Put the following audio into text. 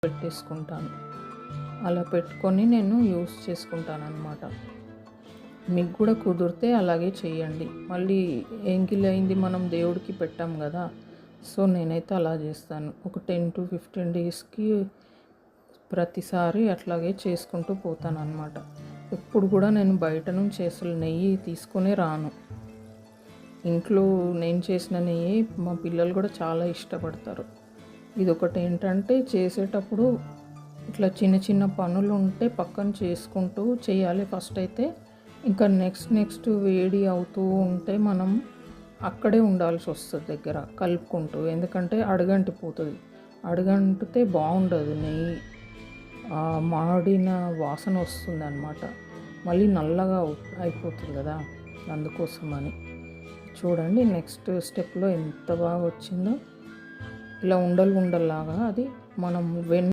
పెట్టేసుకుంటాను. అలా పెట్టుకొని నేను యూస్ చేసుకుంటాను అన్నమాట. మీకు కూడా కుదిరితే అలాగే చేయండి. మళ్ళీ ఎంగిలైంది మనం దేవుడికి పెట్టాం కదా, సో నేనైతే అలా చేస్తాను. ఒక 10 to 15 డేస్కి ప్రతిసారి అట్లాగే చేసుకుంటూ పోతాను అన్నమాట. ఎప్పుడు కూడా నేను బయట నుంచి అసలు నెయ్యి తీసుకునే రాను. ఇంట్లో నేను చేసిన నెయ్యి మా పిల్లలు కూడా చాలా ఇష్టపడతారు. ఇదొకటి ఏంటంటే చేసేటప్పుడు ఇట్లా చిన్న చిన్న పనులు ఉంటే పక్కన చేసుకుంటూ చేయాలి ఫస్ట్ అయితే. ఇంకా నెక్స్ట్ వేడి అవుతూ ఉంటే మనం అక్కడే ఉండాల్సి వస్తుంది దగ్గర కలుపుకుంటూ. ఎందుకంటే అడుగంటిపోతుంది. అడుగంటితే బాగుండదు నెయ్యి, మాడిన వాసన వస్తుంది అన్నమాట. మళ్ళీ నల్లగా అయిపోతుంది కదా, అందుకోసమని. చూడండి నెక్స్ట్ స్టెప్లో ఎంత బాగా వచ్చిందో. ఇలా ఉండల్లాగా అది మనం